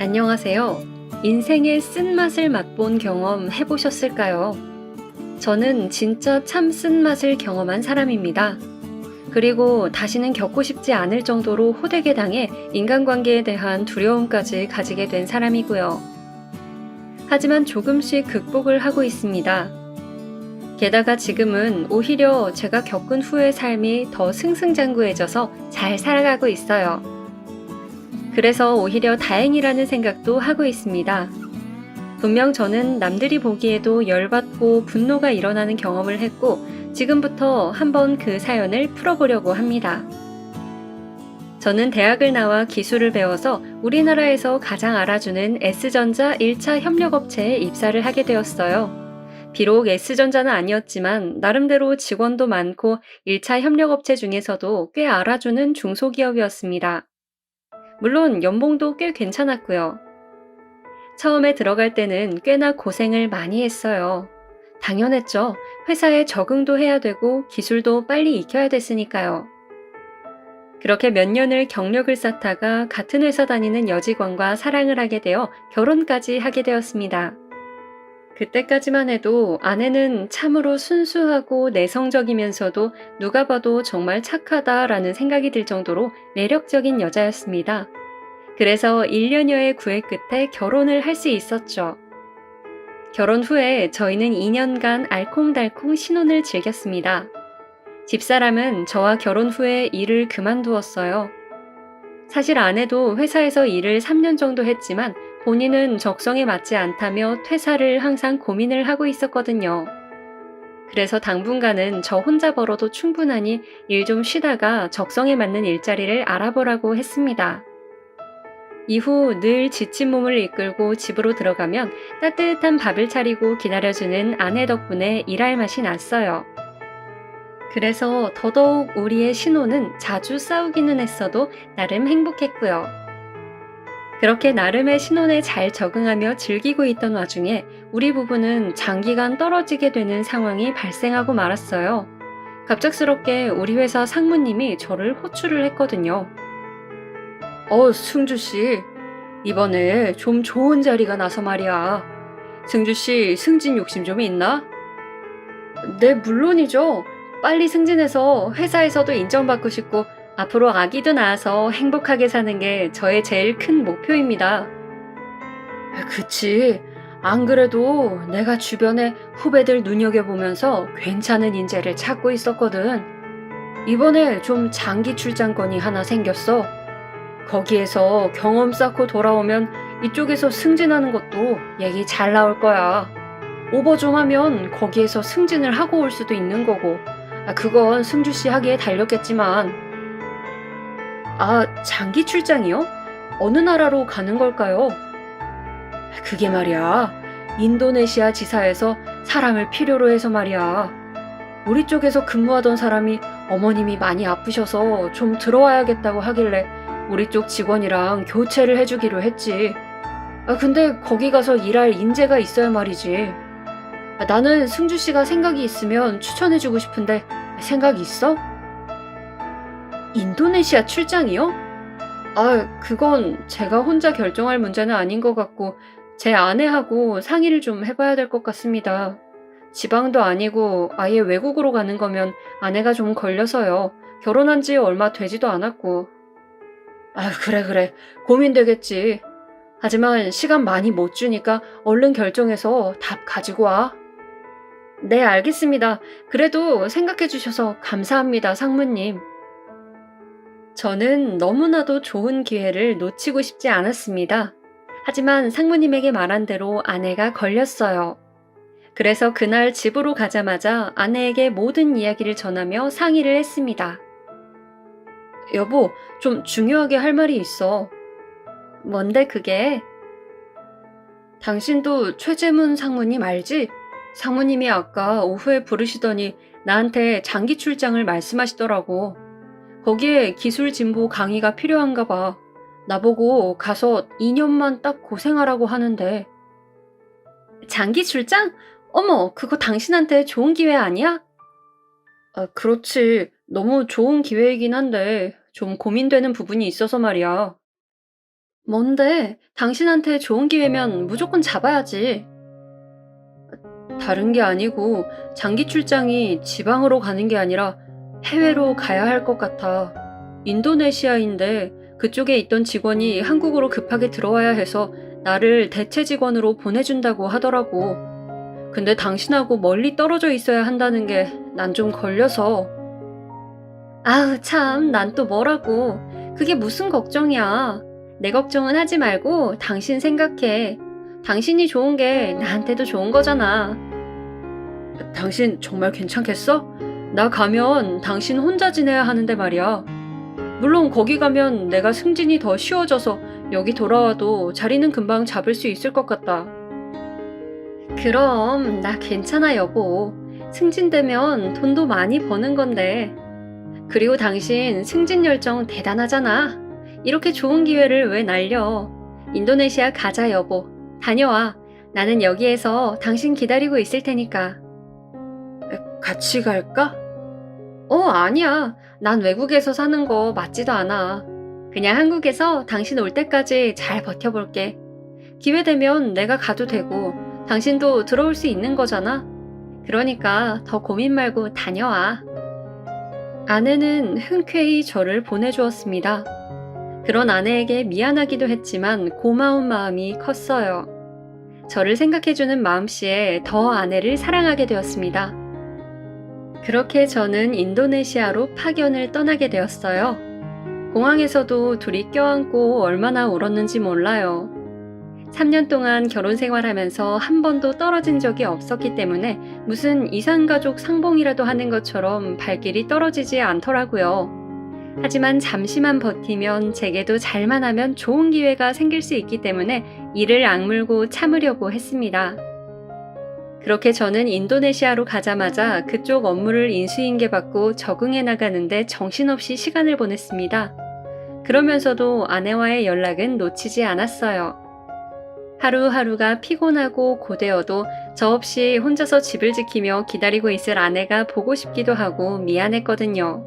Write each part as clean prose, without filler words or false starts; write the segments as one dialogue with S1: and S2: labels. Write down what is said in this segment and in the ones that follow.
S1: 안녕하세요. 인생의 쓴맛을 맛본 경험 해보셨을까요? 저는 진짜 참 쓴맛을 경험한 사람입니다. 그리고 다시는 겪고 싶지 않을 정도로 호되게 당해 인간관계에 대한 두려움까지 가지게 된 사람이고요. 하지만 조금씩 극복을 하고 있습니다. 게다가 지금은 오히려 제가 겪은 후의 삶이 더 승승장구해져서 잘 살아가고 있어요. 그래서 오히려 다행이라는 생각도 하고 있습니다. 분명 저는 남들이 보기에도 열받고 분노가 일어나는 경험을 했고 지금부터 한번 그 사연을 풀어보려고 합니다. 저는 대학을 나와 기술을 배워서 우리나라에서 가장 알아주는 S전자 1차 협력업체에 입사를 하게 되었어요. 비록 S전자는 아니었지만 나름대로 직원도 많고 1차 협력업체 중에서도 꽤 알아주는 중소기업이었습니다. 물론 연봉도 꽤 괜찮았고요. 처음에 들어갈 때는 꽤나 고생을 많이 했어요. 당연했죠. 회사에 적응도 해야 되고 기술도 빨리 익혀야 됐으니까요. 그렇게 몇 년을 경력을 쌓다가 같은 회사 다니는 여직원과 사랑을 하게 되어 결혼까지 하게 되었습니다. 그때까지만 해도 아내는 참으로 순수하고 내성적이면서도 누가 봐도 정말 착하다라는 생각이 들 정도로 매력적인 여자였습니다. 그래서 1년여의 구애 끝에 결혼을 할 수 있었죠. 결혼 후에 저희는 2년간 알콩달콩 신혼을 즐겼습니다. 집사람은 저와 결혼 후에 일을 그만두었어요. 사실 아내도 회사에서 일을 3년 정도 했지만 본인은 적성에 맞지 않다며 퇴사를 항상 고민을 하고 있었거든요. 그래서 당분간은 저 혼자 벌어도 충분하니 일 좀 쉬다가 적성에 맞는 일자리를 알아보라고 했습니다. 이후 늘 지친 몸을 이끌고 집으로 들어가면 따뜻한 밥을 차리고 기다려주는 아내 덕분에 일할 맛이 났어요. 그래서 더더욱 우리의 신혼은 자주 싸우기는 했어도 나름 행복했고요. 그렇게 나름의 신혼에 잘 적응하며 즐기고 있던 와중에 우리 부부는 장기간 떨어지게 되는 상황이 발생하고 말았어요. 갑작스럽게 우리 회사 상무님이 저를 호출을 했거든요. 승주씨. 이번에 좀 좋은 자리가 나서 말이야. 승주씨, 승진 욕심 좀 있나? 네, 물론이죠. 빨리 승진해서 회사에서도 인정받고 싶고 앞으로 아기도 낳아서 행복하게 사는 게 저의 제일 큰 목표입니다. 그치. 안 그래도 내가 주변에 후배들 눈여겨보면서 괜찮은 인재를 찾고 있었거든. 이번에 좀 장기 출장권이 하나 생겼어. 거기에서 경험 쌓고 돌아오면 이쪽에서 승진하는 것도 얘기 잘 나올 거야. 오버 좀 하면 거기에서 승진을 하고 올 수도 있는 거고. 그건 승주 씨 하기에 달렸겠지만. 장기 출장이요? 어느 나라로 가는 걸까요? 그게 말이야. 인도네시아 지사에서 사람을 필요로 해서 말이야. 우리 쪽에서 근무하던 사람이 어머님이 많이 아프셔서 좀 들어와야겠다고 하길래 우리 쪽 직원이랑 교체를 해주기로 했지. 근데 거기 가서 일할 인재가 있어야 말이지. 나는 승주 씨가 생각이 있으면 추천해주고 싶은데 생각 있어? 인도네시아 출장이요? 그건 제가 혼자 결정할 문제는 아닌 것 같고 제 아내하고 상의를 좀 해봐야 될 것 같습니다. 지방도 아니고 아예 외국으로 가는 거면 아내가 좀 걸려서요. 결혼한 지 얼마 되지도 않았고. 그래. 고민되겠지. 하지만 시간 많이 못 주니까 얼른 결정해서 답 가지고 와. 네, 알겠습니다. 그래도 생각해 주셔서 감사합니다, 상무님. 저는 너무나도 좋은 기회를 놓치고 싶지 않았습니다. 하지만 상무님에게 말한 대로 아내가 걸렸어요. 그래서 그날 집으로 가자마자 아내에게 모든 이야기를 전하며 상의를 했습니다. 여보, 좀 중요하게 할 말이 있어. 뭔데 그게? 당신도 최재문 상무님 알지? 상무님이 아까 오후에 부르시더니 나한테 장기 출장을 말씀하시더라고. 거기에 기술 진보 강의가 필요한가 봐. 나보고 가서 2년만 딱 고생하라고 하는데. 장기 출장? 어머, 그거 당신한테 좋은 기회 아니야? 그렇지. 너무 좋은 기회이긴 한데 좀 고민되는 부분이 있어서 말이야. 뭔데? 당신한테 좋은 기회면 무조건 잡아야지. 다른 게 아니고 장기 출장이 지방으로 가는 게 아니라 해외로 가야 할 것 같아. 인도네시아인데 그쪽에 있던 직원이 한국으로 급하게 들어와야 해서 나를 대체 직원으로 보내준다고 하더라고. 근데 당신하고 멀리 떨어져 있어야 한다는 게 난 좀 걸려서. 아우, 참, 난 또 뭐라고. 그게 무슨 걱정이야. 내 걱정은 하지 말고 당신 생각해. 당신이 좋은 게 나한테도 좋은 거잖아. 당신 정말 괜찮겠어? 나 가면 당신 혼자 지내야 하는데 말이야. 물론 거기 가면 내가 승진이 더 쉬워져서 여기 돌아와도 자리는 금방 잡을 수 있을 것 같다. 그럼 나 괜찮아, 여보. 승진되면 돈도 많이 버는 건데. 그리고 당신 승진 열정 대단하잖아. 이렇게 좋은 기회를 왜 날려? 인도네시아 가자, 여보. 다녀와. 나는 여기에서 당신 기다리고 있을 테니까. 같이 갈까? 아니야. 난 외국에서 사는 거 맞지도 않아. 그냥 한국에서 당신 올 때까지 잘 버텨볼게. 기회 되면 내가 가도 되고, 당신도 들어올 수 있는 거잖아. 그러니까 더 고민 말고 다녀와. 아내는 흔쾌히 저를 보내주었습니다. 그런 아내에게 미안하기도 했지만 고마운 마음이 컸어요. 저를 생각해주는 마음씨에 더 아내를 사랑하게 되었습니다. 그렇게 저는 인도네시아로 파견을 떠나게 되었어요. 공항에서도 둘이 껴안고 얼마나 울었는지 몰라요. 3년 동안 결혼 생활하면서 한 번도 떨어진 적이 없었기 때문에 무슨 이산가족 상봉이라도 하는 것처럼 발길이 떨어지지 않더라고요. 하지만 잠시만 버티면 제게도 잘만 하면 좋은 기회가 생길 수 있기 때문에 이를 악물고 참으려고 했습니다. 그렇게 저는 인도네시아로 가자마자 그쪽 업무를 인수인계받고 적응해 나가는데 정신없이 시간을 보냈습니다. 그러면서도 아내와의 연락은 놓치지 않았어요. 하루하루가 피곤하고 고되어도 저 없이 혼자서 집을 지키며 기다리고 있을 아내가 보고 싶기도 하고 미안했거든요.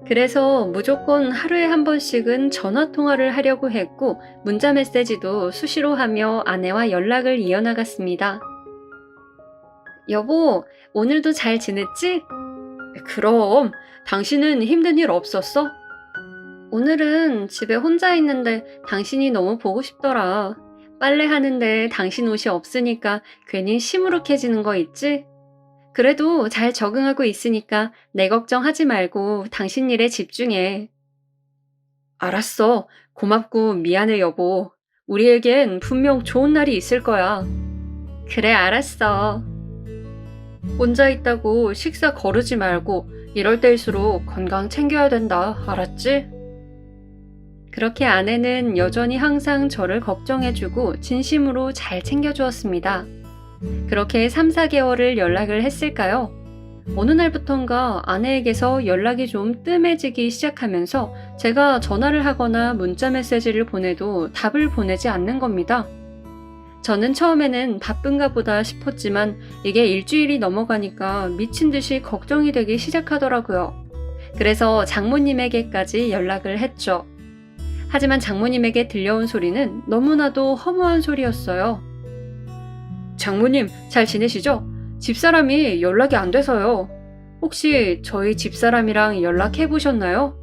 S1: 그래서 무조건 하루에 한 번씩은 전화통화를 하려고 했고 문자 메시지도 수시로 하며 아내와 연락을 이어나갔습니다. 여보, 오늘도 잘 지냈지? 그럼, 당신은 힘든 일 없었어? 오늘은 집에 혼자 있는데 당신이 너무 보고 싶더라. 빨래하는데 당신 옷이 없으니까 괜히 시무룩해지는 거 있지? 그래도 잘 적응하고 있으니까 내 걱정하지 말고 당신 일에 집중해. 알았어. 고맙고 미안해, 여보. 우리에겐 분명 좋은 날이 있을 거야. 그래, 알았어. 혼자 있다고 식사 거르지 말고 이럴 때일수록 건강 챙겨야 된다. 알았지? 그렇게 아내는 여전히 항상 저를 걱정해주고 진심으로 잘 챙겨주었습니다. 그렇게 3, 4개월을 연락을 했을까요? 어느 날부턴가 아내에게서 연락이 좀 뜸해지기 시작하면서 제가 전화를 하거나 문자 메시지를 보내도 답을 보내지 않는 겁니다. 저는 처음에는 바쁜가 보다 싶었지만 이게 일주일이 넘어가니까 미친 듯이 걱정이 되기 시작하더라고요. 그래서 장모님에게까지 연락을 했죠. 하지만 장모님에게 들려온 소리는 너무나도 허무한 소리였어요. 장모님, 잘 지내시죠? 집사람이 연락이 안 돼서요. 혹시 저희 집사람이랑 연락해 보셨나요?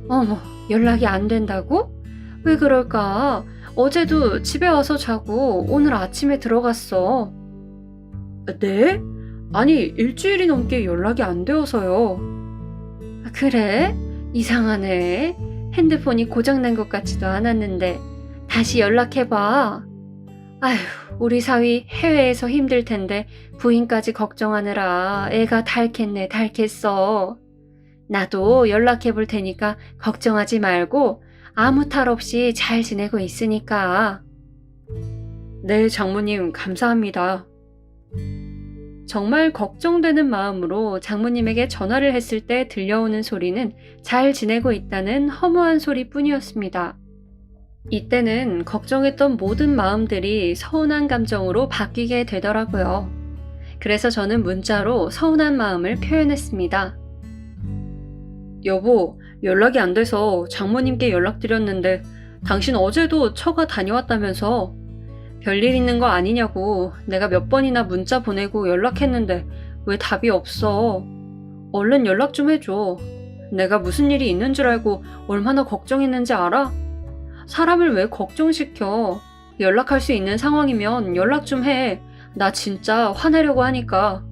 S1: 어머, 연락이 안 된다고? 왜 그럴까? 어제도 집에 와서 자고 오늘 아침에 들어갔어. 네? 아니, 일주일이 넘게 연락이 안 되어서요. 그래? 이상하네. 핸드폰이 고장난 것 같지도 않았는데 다시 연락해봐. 아휴, 우리 사위 해외에서 힘들 텐데 부인까지 걱정하느라 애가 닳겠어. 나도 연락해 볼 테니까 걱정하지 말고 아무 탈 없이 잘 지내고 있으니까. 네, 장모님 감사합니다. 정말 걱정되는 마음으로 장모님에게 전화를 했을 때 들려오는 소리는 잘 지내고 있다는 허무한 소리뿐이었습니다. 이때는 걱정했던 모든 마음들이 서운한 감정으로 바뀌게 되더라고요. 그래서 저는 문자로 서운한 마음을 표현했습니다. 여보, 연락이 안 돼서 장모님께 연락드렸는데 당신 어제도 처가 다녀왔다면서. 별일 있는 거 아니냐고. 내가 몇 번이나 문자 보내고 연락했는데 왜 답이 없어. 얼른 연락 좀 해줘. 내가 무슨 일이 있는 줄 알고 얼마나 걱정했는지 알아? 사람을 왜 걱정시켜. 연락할 수 있는 상황이면 연락 좀 해. 나 진짜 화내려고 하니까.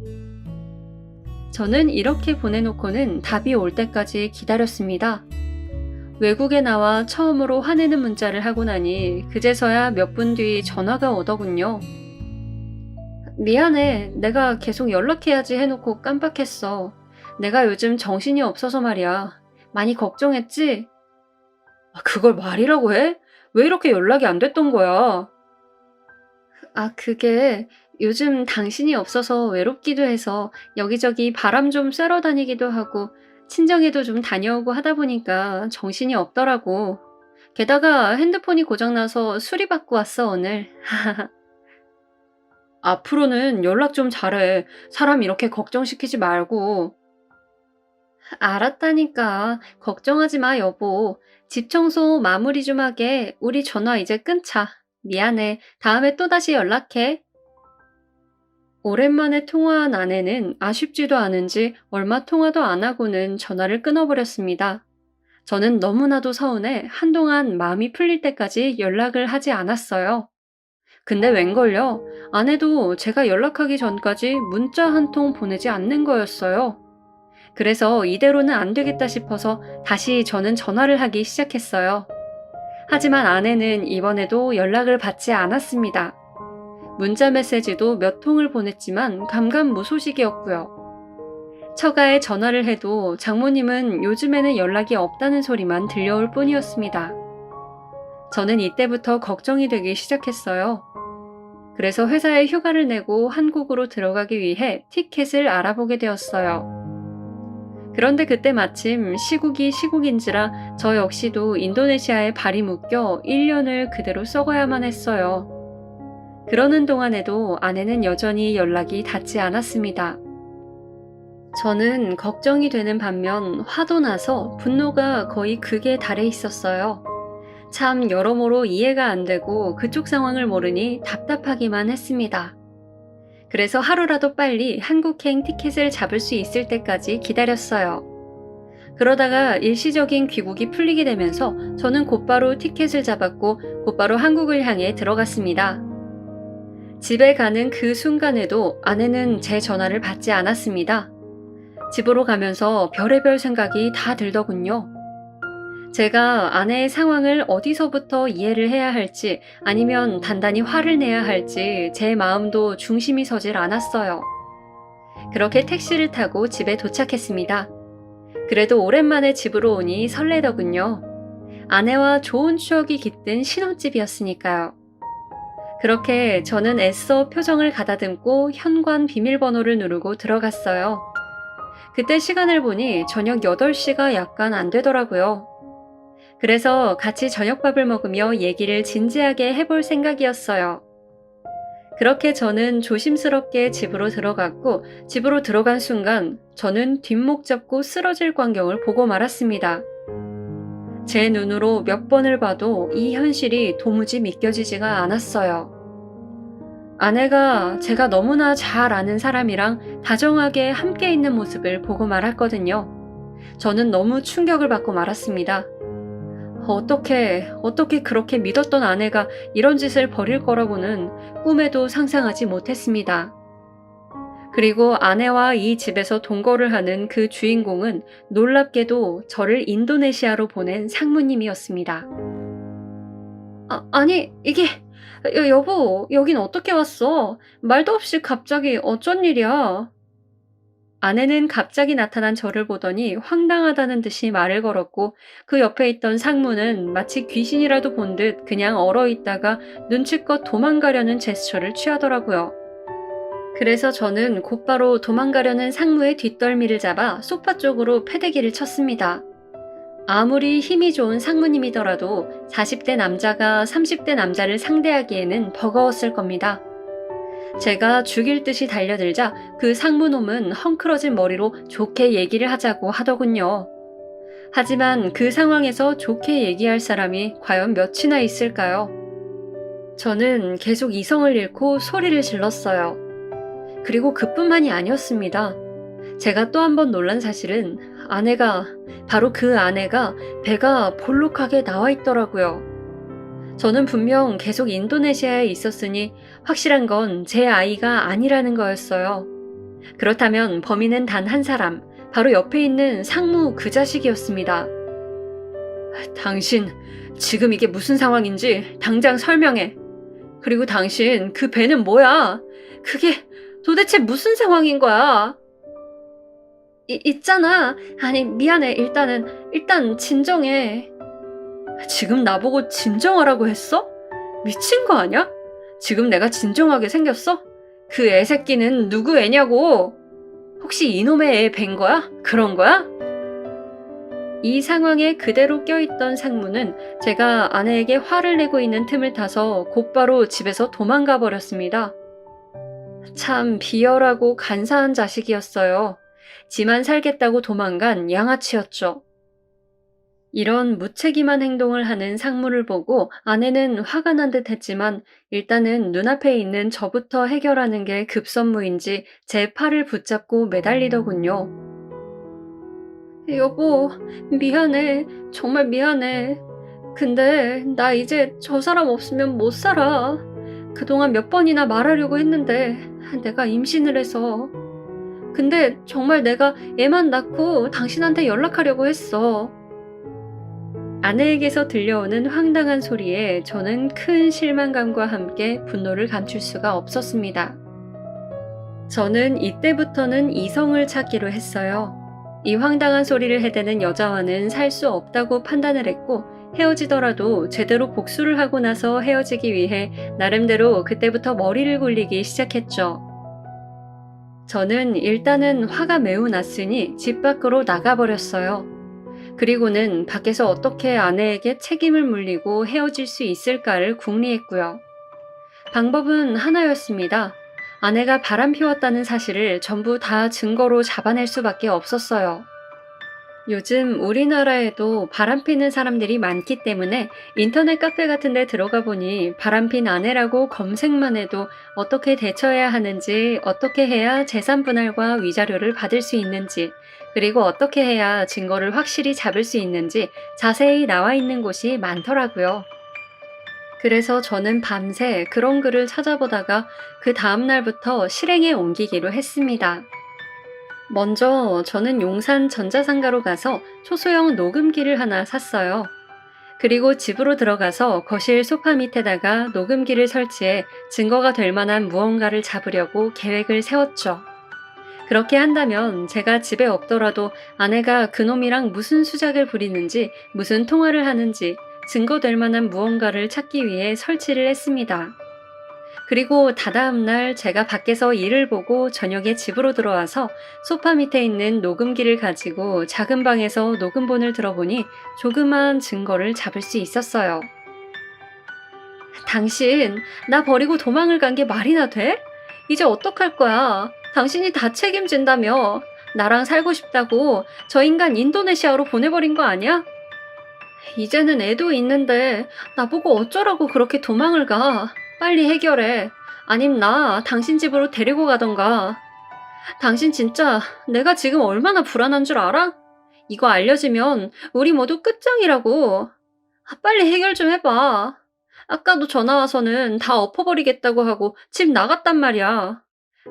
S1: 저는 이렇게 보내놓고는 답이 올 때까지 기다렸습니다. 외국에 나와 처음으로 화내는 문자를 하고 나니 그제서야 몇 분 뒤 전화가 오더군요. 미안해. 내가 계속 연락해야지 해놓고 깜빡했어. 내가 요즘 정신이 없어서 말이야. 많이 걱정했지? 그걸 말이라고 해? 왜 이렇게 연락이 안 됐던 거야? 그게 요즘 당신이 없어서 외롭기도 해서 여기저기 바람 좀 쐬러 다니기도 하고 친정에도 좀 다녀오고 하다 보니까 정신이 없더라고. 게다가 핸드폰이 고장나서 수리받고 왔어, 오늘. 앞으로는 연락 좀 잘해. 사람 이렇게 걱정시키지 말고. 알았다니까. 걱정하지 마, 여보. 집 청소 마무리 좀 하게. 우리 전화 이제 끊자. 미안해. 다음에 또다시 연락해. 오랜만에 통화한 아내는 아쉽지도 않은지 얼마 통화도 안 하고는 전화를 끊어버렸습니다. 저는 너무나도 서운해 한동안 마음이 풀릴 때까지 연락을 하지 않았어요. 근데 웬걸요? 아내도 제가 연락하기 전까지 문자 한 통 보내지 않는 거였어요. 그래서 이대로는 안 되겠다 싶어서 다시 저는 전화를 하기 시작했어요. 하지만 아내는 이번에도 연락을 받지 않았습니다. 문자 메시지도 몇 통을 보냈지만 감감무소식이었고요. 처가에 전화를 해도 장모님은 요즘에는 연락이 없다는 소리만 들려올 뿐이었습니다. 저는 이때부터 걱정이 되기 시작했어요. 그래서 회사에 휴가를 내고 한국으로 들어가기 위해 티켓을 알아보게 되었어요. 그런데 그때 마침 시국이 시국인지라 저 역시도 인도네시아에 발이 묶여 1년을 그대로 썩어야만 했어요. 그러는 동안에도 아내는 여전히 연락이 닿지 않았습니다. 저는 걱정이 되는 반면 화도 나서 분노가 거의 극에 달해 있었어요. 참 여러모로 이해가 안 되고 그쪽 상황을 모르니 답답하기만 했습니다. 그래서 하루라도 빨리 한국행 티켓을 잡을 수 있을 때까지 기다렸어요. 그러다가 일시적인 귀국이 풀리게 되면서 저는 곧바로 티켓을 잡았고 곧바로 한국을 향해 들어갔습니다. 집에 가는 그 순간에도 아내는 제 전화를 받지 않았습니다. 집으로 가면서 별의별 생각이 다 들더군요. 제가 아내의 상황을 어디서부터 이해를 해야 할지 아니면 단단히 화를 내야 할지 제 마음도 중심이 서질 않았어요. 그렇게 택시를 타고 집에 도착했습니다. 그래도 오랜만에 집으로 오니 설레더군요. 아내와 좋은 추억이 깃든 신혼집이었으니까요. 그렇게 저는 애써 표정을 가다듬고 현관 비밀번호를 누르고 들어갔어요. 그때 시간을 보니 저녁 8시가 약간 안 되더라고요. 그래서 같이 저녁밥을 먹으며 얘기를 진지하게 해볼 생각이었어요. 그렇게 저는 조심스럽게 집으로 들어갔고 집으로 들어간 순간 저는 뒷목 잡고 쓰러질 광경을 보고 말았습니다. 제 눈으로 몇 번을 봐도 이 현실이 도무지 믿겨지지가 않았어요. 아내가 제가 너무나 잘 아는 사람이랑 다정하게 함께 있는 모습을 보고 말았거든요. 저는 너무 충격을 받고 말았습니다. 어떻게 그렇게 믿었던 아내가 이런 짓을 벌일 거라고는 꿈에도 상상하지 못했습니다. 그리고 아내와 이 집에서 동거를 하는 그 주인공은 놀랍게도 저를 인도네시아로 보낸 상무님이었습니다. 아니, 이게, 여보, 여긴 어떻게 왔어? 말도 없이 갑자기 어쩐 일이야? 아내는 갑자기 나타난 저를 보더니 황당하다는 듯이 말을 걸었고 그 옆에 있던 상무는 마치 귀신이라도 본 듯 그냥 얼어있다가 눈치껏 도망가려는 제스처를 취하더라고요. 그래서 저는 곧바로 도망가려는 상무의 뒷덜미를 잡아 소파 쪽으로 패대기를 쳤습니다. 아무리 힘이 좋은 상무님이더라도 40대 남자가 30대 남자를 상대하기에는 버거웠을 겁니다. 제가 죽일 듯이 달려들자 그 상무놈은 헝클어진 머리로 좋게 얘기를 하자고 하더군요. 하지만 그 상황에서 좋게 얘기할 사람이 과연 몇이나 있을까요? 저는 계속 이성을 잃고 소리를 질렀어요. 그리고 그뿐만이 아니었습니다. 제가 또 한 번 놀란 사실은 바로 그 아내가 배가 볼록하게 나와 있더라고요. 저는 분명 계속 인도네시아에 있었으니 확실한 건 제 아이가 아니라는 거였어요. 그렇다면 범인은 단 한 사람, 바로 옆에 있는 상무 그 자식이었습니다. 당신, 지금 이게 무슨 상황인지 당장 설명해. 그리고 당신, 그 배는 뭐야? 그게 도대체 무슨 상황인 거야? 있잖아. 아니, 미안해. 일단 진정해. 지금 나보고 진정하라고 했어? 미친 거 아니야? 지금 내가 진정하게 생겼어? 그 애새끼는 누구 애냐고? 혹시 이놈의 애 뵌 거야? 그런 거야? 이 상황에 그대로 껴있던 상무는 제가 아내에게 화를 내고 있는 틈을 타서 곧바로 집에서 도망가 버렸습니다. 참 비열하고 간사한 자식이었어요. 지만 살겠다고 도망간 양아치였죠. 이런 무책임한 행동을 하는 상무를 보고 아내는 화가 난 듯 했지만 일단은 눈앞에 있는 저부터 해결하는 게 급선무인지 제 팔을 붙잡고 매달리더군요. 여보, 미안해. 정말 미안해. 근데 나 이제 저 사람 없으면 못 살아. 그동안 몇 번이나 말하려고 했는데 내가 임신을 해서. 근데 정말 내가 애만 낳고 당신한테 연락하려고 했어. 아내에게서 들려오는 황당한 소리에 저는 큰 실망감과 함께 분노를 감출 수가 없었습니다. 저는 이때부터는 이성을 찾기로 했어요. 이 황당한 소리를 해대는 여자와는 살 수 없다고 판단을 했고 헤어지더라도 제대로 복수를 하고 나서 헤어지기 위해 나름대로 그때부터 머리를 굴리기 시작했죠. 저는 일단은 화가 매우 났으니 집 밖으로 나가버렸어요. 그리고는 밖에서 어떻게 아내에게 책임을 물리고 헤어질 수 있을까를 궁리했고요. 방법은 하나였습니다. 아내가 바람 피웠다는 사실을 전부 다 증거로 잡아낼 수밖에 없었어요. 요즘 우리나라에도 바람피는 사람들이 많기 때문에 인터넷 카페 같은 데 들어가 보니 바람핀 아내라고 검색만 해도 어떻게 대처해야 하는지, 어떻게 해야 재산 분할과 위자료를 받을 수 있는지, 그리고 어떻게 해야 증거를 확실히 잡을 수 있는지 자세히 나와 있는 곳이 많더라고요. 그래서 저는 밤새 그런 글을 찾아보다가 그 다음날부터 실행에 옮기기로 했습니다. 먼저 저는 용산 전자상가로 가서 초소형 녹음기를 하나 샀어요. 그리고 집으로 들어가서 거실 소파 밑에다가 녹음기를 설치해 증거가 될 만한 무언가를 잡으려고 계획을 세웠죠. 그렇게 한다면 제가 집에 없더라도 아내가 그놈이랑 무슨 수작을 부리는지, 무슨 통화를 하는지 증거될 만한 무언가를 찾기 위해 설치를 했습니다. 그리고 다다음 날 제가 밖에서 일을 보고 저녁에 집으로 들어와서 소파 밑에 있는 녹음기를 가지고 작은 방에서 녹음본을 들어보니 조그만 증거를 잡을 수 있었어요. 당신, 나 버리고 도망을 간 게 말이나 돼? 이제 어떡할 거야? 당신이 다 책임진다며. 나랑 살고 싶다고 저 인간 인도네시아로 보내버린 거 아니야? 이제는 애도 있는데 나보고 어쩌라고 그렇게 도망을 가. 빨리 해결해. 아님 나 당신 집으로 데리고 가던가. 당신 진짜 내가 지금 얼마나 불안한 줄 알아? 이거 알려지면 우리 모두 끝장이라고. 빨리 해결 좀 해봐. 아까도 전화 와서는 다 엎어버리겠다고 하고 집 나갔단 말이야.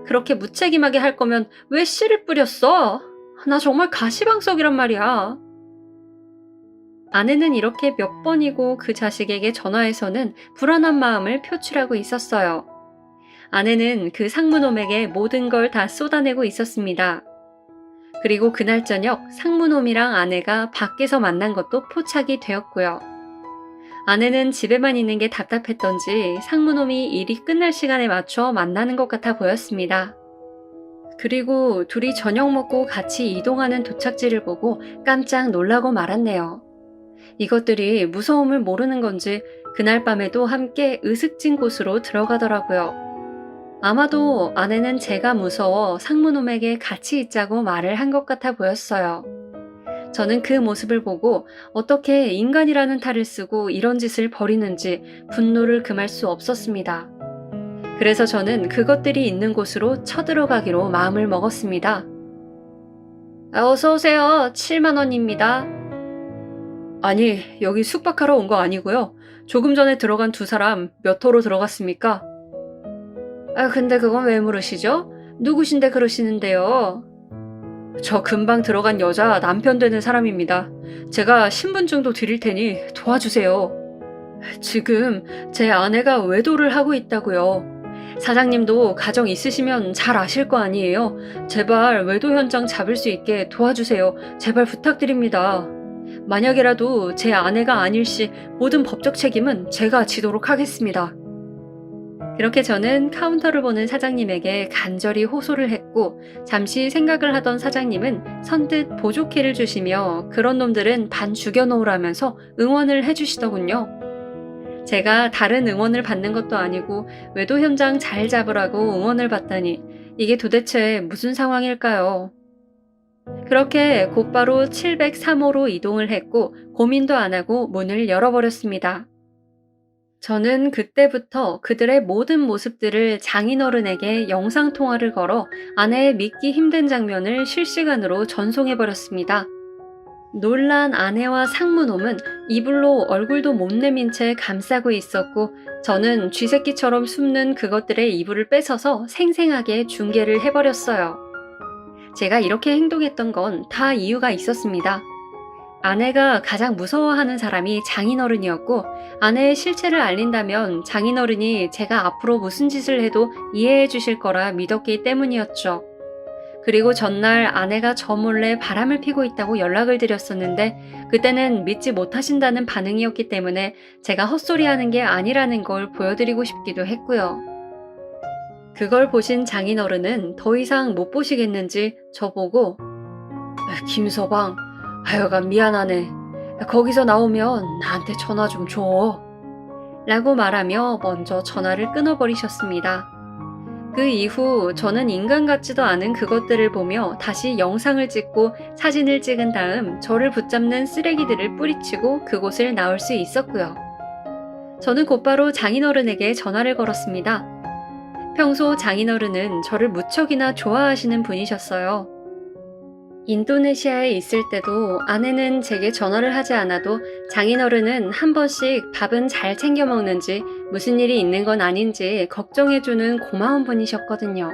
S1: 그렇게 무책임하게 할 거면 왜 씨를 뿌렸어? 나 정말 가시방석이란 말이야. 아내는 이렇게 몇 번이고 그 자식에게 전화해서는 불안한 마음을 표출하고 있었어요. 아내는 그 상무놈에게 모든 걸 다 쏟아내고 있었습니다. 그리고 그날 저녁 상무놈이랑 아내가 밖에서 만난 것도 포착이 되었고요. 아내는 집에만 있는 게 답답했던지 상무놈이 일이 끝날 시간에 맞춰 만나는 것 같아 보였습니다. 그리고 둘이 저녁 먹고 같이 이동하는 도착지를 보고 깜짝 놀라고 말았네요. 이것들이 무서움을 모르는 건지 그날 밤에도 함께 으슥진 곳으로 들어가더라고요. 아마도 아내는 제가 무서워 상무놈에게 같이 있자고 말을 한 것 같아 보였어요. 저는 그 모습을 보고 어떻게 인간이라는 탈을 쓰고 이런 짓을 벌이는지 분노를 금할 수 없었습니다. 그래서 저는 그것들이 있는 곳으로 쳐들어가기로 마음을 먹었습니다. 어서 오세요. 7만 원입니다. 아니, 여기 숙박하러 온 거 아니고요. 조금 전에 들어간 두 사람 몇 호로 들어갔습니까? 근데 그건 왜 물으시죠? 누구신데 그러시는데요? 저 금방 들어간 여자 남편 되는 사람입니다. 제가 신분증도 드릴 테니 도와주세요. 지금 제 아내가 외도를 하고 있다고요. 사장님도 가정 있으시면 잘 아실 거 아니에요. 제발 외도 현장 잡을 수 있게 도와주세요. 제발 부탁드립니다. 만약이라도 제 아내가 아닐 시 모든 법적 책임은 제가 지도록 하겠습니다. 그렇게 저는 카운터를 보는 사장님에게 간절히 호소를 했고, 잠시 생각을 하던 사장님은 선뜻 보조키를 주시며 그런 놈들은 반 죽여놓으라면서 응원을 해주시더군요. 제가 다른 응원을 받는 것도 아니고 외도 현장 잘 잡으라고 응원을 받다니 이게 도대체 무슨 상황일까요? 그렇게 곧바로 703호로 이동을 했고 고민도 안 하고 문을 열어버렸습니다. 저는 그때부터 그들의 모든 모습들을 장인어른에게 영상통화를 걸어 아내의 믿기 힘든 장면을 실시간으로 전송해버렸습니다. 놀란 아내와 상무놈은 이불로 얼굴도 못 내민 채 감싸고 있었고, 저는 쥐새끼처럼 숨는 그것들의 이불을 뺏어서 생생하게 중계를 해버렸어요. 제가 이렇게 행동했던 건 다 이유가 있었습니다. 아내가 가장 무서워하는 사람이 장인어른이었고, 아내의 실체를 알린다면 장인어른이 제가 앞으로 무슨 짓을 해도 이해해 주실 거라 믿었기 때문이었죠. 그리고 전날 아내가 저 몰래 바람을 피고 있다고 연락을 드렸었는데 그때는 믿지 못하신다는 반응이었기 때문에 제가 헛소리하는 게 아니라는 걸 보여드리고 싶기도 했고요. 그걸 보신 장인어른은 더 이상 못 보시겠는지 저보고 김서방, 하여간 미안하네. 거기서 나오면 나한테 전화 좀 줘. 라고 말하며 먼저 전화를 끊어버리셨습니다. 그 이후 저는 인간 같지도 않은 그것들을 보며 다시 영상을 찍고 사진을 찍은 다음 저를 붙잡는 쓰레기들을 뿌리치고 그곳을 나올 수 있었고요. 저는 곧바로 장인어른에게 전화를 걸었습니다. 평소 장인어른은 저를 무척이나 좋아하시는 분이셨어요. 인도네시아에 있을 때도 아내는 제게 전화를 하지 않아도 장인어른은 한 번씩 밥은 잘 챙겨 먹는지 무슨 일이 있는 건 아닌지 걱정해주는 고마운 분이셨거든요.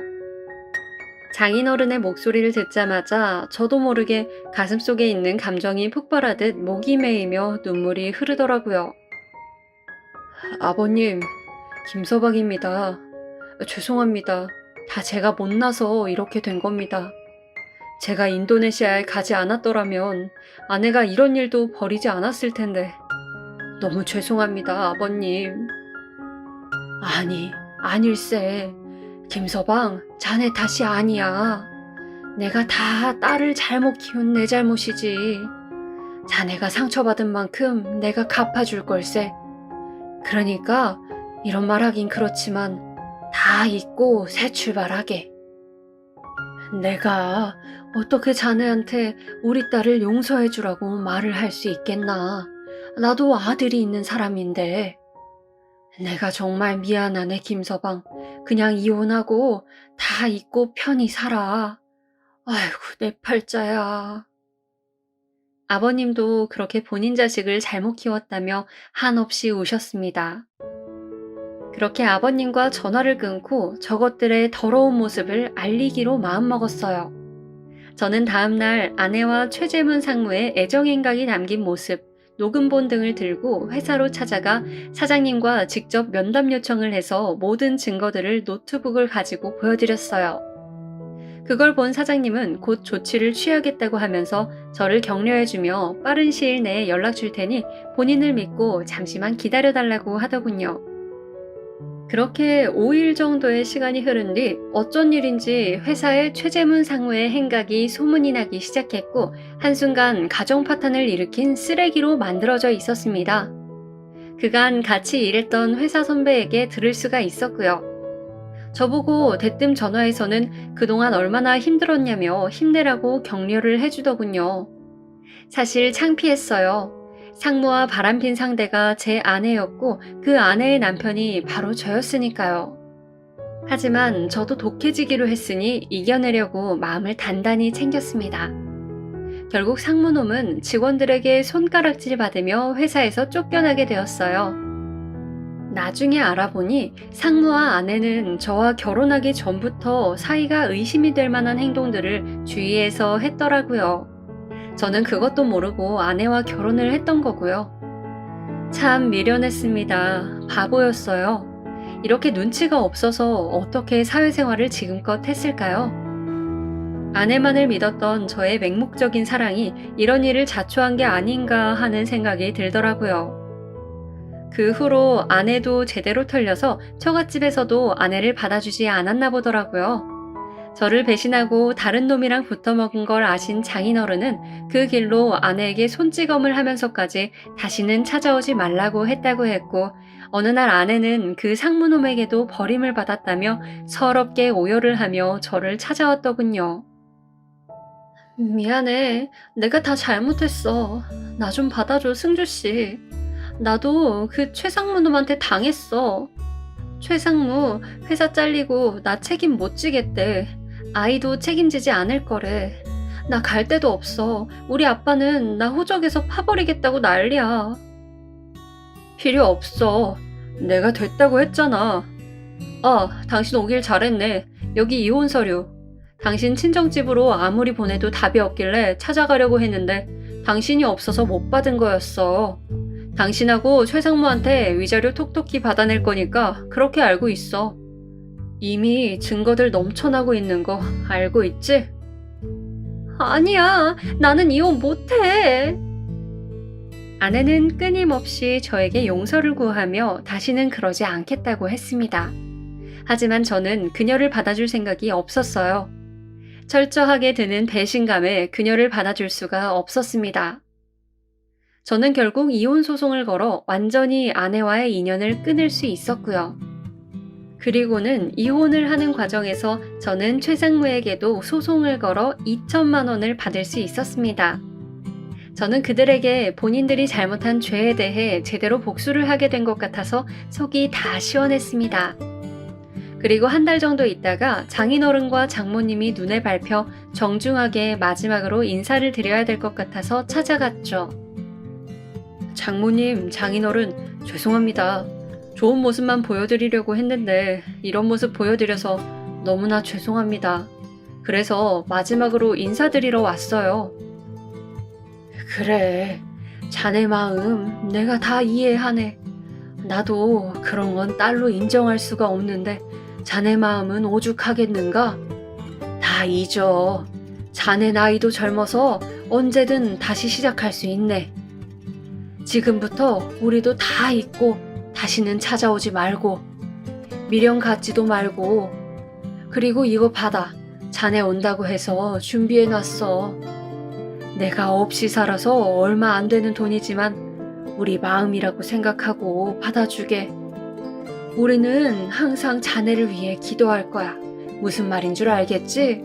S1: 장인어른의 목소리를 듣자마자 저도 모르게 가슴속에 있는 감정이 폭발하듯 목이 메이며 눈물이 흐르더라고요. 아버님, 김서방입니다. 죄송합니다. 다 제가 못나서 이렇게 된 겁니다. 제가 인도네시아에 가지 않았더라면 아내가 이런 일도 벌이지 않았을 텐데 너무 죄송합니다, 아버님. 아니, 아닐세. 김서방, 자네 탓이 아니야. 내가 다 딸을 잘못 키운 내 잘못이지. 자네가 상처받은 만큼 내가 갚아줄 걸세. 그러니까 이런 말 하긴 그렇지만 다 잊고 새 출발하게. 내가 어떻게 자네한테 우리 딸을 용서해주라고 말을 할 수 있겠나. 나도 아들이 있는 사람인데. 내가 정말 미안하네, 김서방. 그냥 이혼하고 다 잊고 편히 살아. 아이고, 내 팔자야. 아버님도 그렇게 본인 자식을 잘못 키웠다며 한없이 우셨습니다. 그렇게 아버님과 전화를 끊고 저것들의 더러운 모습을 알리기로 마음먹었어요. 저는 다음날 아내와 최재문 상무의 애정행각이 담긴 모습, 녹음본 등을 들고 회사로 찾아가 사장님과 직접 면담 요청을 해서 모든 증거들을 노트북을 가지고 보여드렸어요. 그걸 본 사장님은 곧 조치를 취하겠다고 하면서 저를 격려해주며 빠른 시일 내에 연락 줄 테니 본인을 믿고 잠시만 기다려달라고 하더군요. 그렇게 5일 정도의 시간이 흐른 뒤 어쩐 일인지 회사의 최재문 상무의 행각이 소문이 나기 시작했고 한순간 가정 파탄을 일으킨 쓰레기로 만들어져 있었습니다. 그간 같이 일했던 회사 선배에게 들을 수가 있었고요. 저보고 대뜸 전화해서는 그동안 얼마나 힘들었냐며 힘내라고 격려를 해주더군요. 사실 창피했어요. 상무와 바람핀 상대가 제 아내였고 그 아내의 남편이 바로 저였으니까요. 하지만 저도 독해지기로 했으니 이겨내려고 마음을 단단히 챙겼습니다. 결국 상무놈은 직원들에게 손가락질 받으며 회사에서 쫓겨나게 되었어요. 나중에 알아보니 상무와 아내는 저와 결혼하기 전부터 사이가 의심이 될 만한 행동들을 주위에서 했더라고요. 저는 그것도 모르고 아내와 결혼을 했던 거고요. 참 미련했습니다. 바보였어요. 이렇게 눈치가 없어서 어떻게 사회생활을 지금껏 했을까요? 아내만을 믿었던 저의 맹목적인 사랑이 이런 일을 자초한 게 아닌가 하는 생각이 들더라고요. 그 후로 아내도 제대로 털려서 처갓집에서도 아내를 받아주지 않았나 보더라고요. 저를 배신하고 다른 놈이랑 붙어먹은 걸 아신 장인어른은 그 길로 아내에게 손찌검을 하면서까지 다시는 찾아오지 말라고 했다고 했고, 어느 날 아내는 그 상무놈에게도 버림을 받았다며 서럽게 오열을 하며 저를 찾아왔더군요. 미안해. 내가 다 잘못했어. 나 좀 받아줘, 승주씨. 나도 그 최상무놈한테 당했어. 최상무 회사 잘리고 나 책임 못 지겠대. 아이도 책임지지 않을 거래. 나 갈 데도 없어. 우리 아빠는 나 호적에서 파버리겠다고 난리야. 필요 없어. 내가 됐다고 했잖아. 아, 당신 오길 잘했네. 여기 이혼 서류. 당신 친정집으로 아무리 보내도 답이 없길래 찾아가려고 했는데 당신이 없어서 못 받은 거였어. 당신하고 최상무한테 위자료 톡톡히 받아낼 거니까 그렇게 알고 있어. 이미 증거들 넘쳐나고 있는 거 알고 있지? 아니야, 나는 이혼 못해. 아내는 끊임없이 저에게 용서를 구하며 다시는 그러지 않겠다고 했습니다. 하지만 저는 그녀를 받아줄 생각이 없었어요. 철저하게 드는 배신감에 그녀를 받아줄 수가 없었습니다. 저는 결국 이혼 소송을 걸어 완전히 아내와의 인연을 끊을 수 있었고요. 그리고는 이혼을 하는 과정에서 저는 최상무에게도 소송을 걸어 2천만 원을 받을 수 있었습니다. 저는 그들에게 본인들이 잘못한 죄에 대해 제대로 복수를 하게 된 것 같아서 속이 다 시원했습니다. 그리고 한 달 정도 있다가 장인어른과 장모님이 눈에 밟혀 정중하게 마지막으로 인사를 드려야 될 것 같아서 찾아갔죠. 장모님, 장인어른, 죄송합니다. 좋은 모습만 보여드리려고 했는데 이런 모습 보여드려서 너무나 죄송합니다. 그래서 마지막으로 인사드리러 왔어요. 그래, 자네 마음 내가 다 이해하네. 나도 그런 건 딸로 인정할 수가 없는데 자네 마음은 오죽하겠는가? 다 잊어. 자네 나이도 젊어서 언제든 다시 시작할 수 있네. 지금부터 우리도 다 잊고 다시는 찾아오지 말고 미련 갖지도 말고. 그리고 이거 받아. 자네 온다고 해서 준비해놨어. 내가 없이 살아서 얼마 안 되는 돈이지만 우리 마음이라고 생각하고 받아주게. 우리는 항상 자네를 위해 기도할 거야. 무슨 말인 줄 알겠지?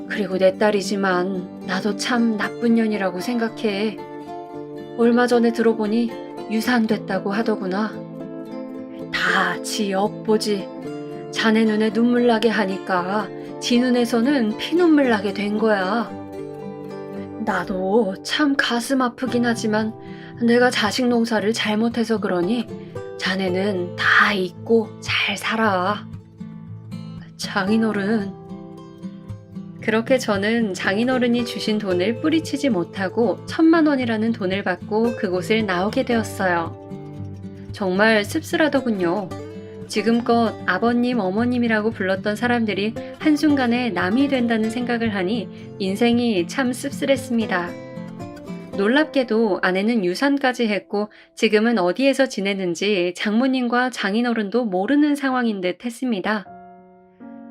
S1: 그리고 내 딸이지만 나도 참 나쁜 년이라고 생각해. 얼마 전에 들어보니 유산됐다고 하더구나. 다 지 엿보지. 자네 눈에 눈물 나게 하니까 지 눈에서는 피눈물 나게 된 거야. 나도 참 가슴 아프긴 하지만 내가 자식 농사를 잘못해서 그러니 자네는 다 잊고 잘 살아. 장인어른. 그렇게 저는 장인어른이 주신 돈을 뿌리치지 못하고 1,000만 원이라는 돈을 받고 그곳을 나오게 되었어요. 정말 씁쓸하더군요. 지금껏 아버님, 어머님이라고 불렀던 사람들이 한순간에 남이 된다는 생각을 하니 인생이 참 씁쓸했습니다. 놀랍게도 아내는 유산까지 했고 지금은 어디에서 지내는지 장모님과 장인어른도 모르는 상황인 듯 했습니다.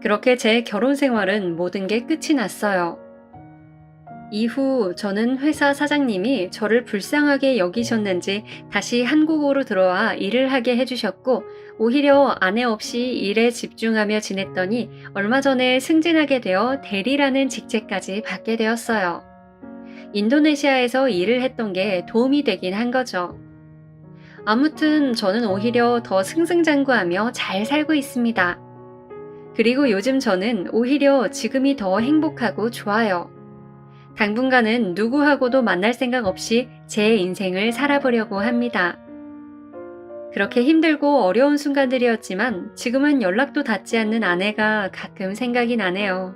S1: 그렇게 제 결혼 생활은 모든 게 끝이 났어요. 이후 저는 회사 사장님이 저를 불쌍하게 여기셨는지 다시 한국으로 들어와 일을 하게 해주셨고 오히려 아내 없이 일에 집중하며 지냈더니 얼마 전에 승진하게 되어 대리라는 직책까지 받게 되었어요. 인도네시아에서 일을 했던 게 도움이 되긴 한 거죠. 아무튼 저는 오히려 더 승승장구하며 잘 살고 있습니다. 그리고 요즘 저는 오히려 지금이 더 행복하고 좋아요. 당분간은 누구하고도 만날 생각 없이 제 인생을 살아보려고 합니다. 그렇게 힘들고 어려운 순간들이었지만 지금은 연락도 닿지 않는 아내가 가끔 생각이 나네요.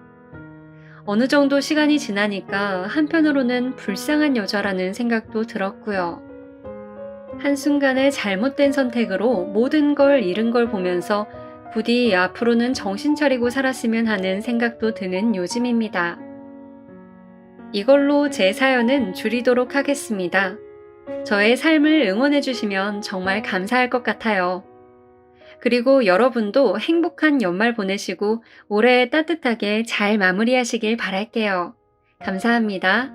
S1: 어느 정도 시간이 지나니까 한편으로는 불쌍한 여자라는 생각도 들었고요. 한순간의 잘못된 선택으로 모든 걸 잃은 걸 보면서 부디 앞으로는 정신 차리고 살았으면 하는 생각도 드는 요즘입니다. 이걸로 제 사연은 줄이도록 하겠습니다. 저의 삶을 응원해 주시면 정말 감사할 것 같아요. 그리고 여러분도 행복한 연말 보내시고 올해 따뜻하게 잘 마무리하시길 바랄게요. 감사합니다.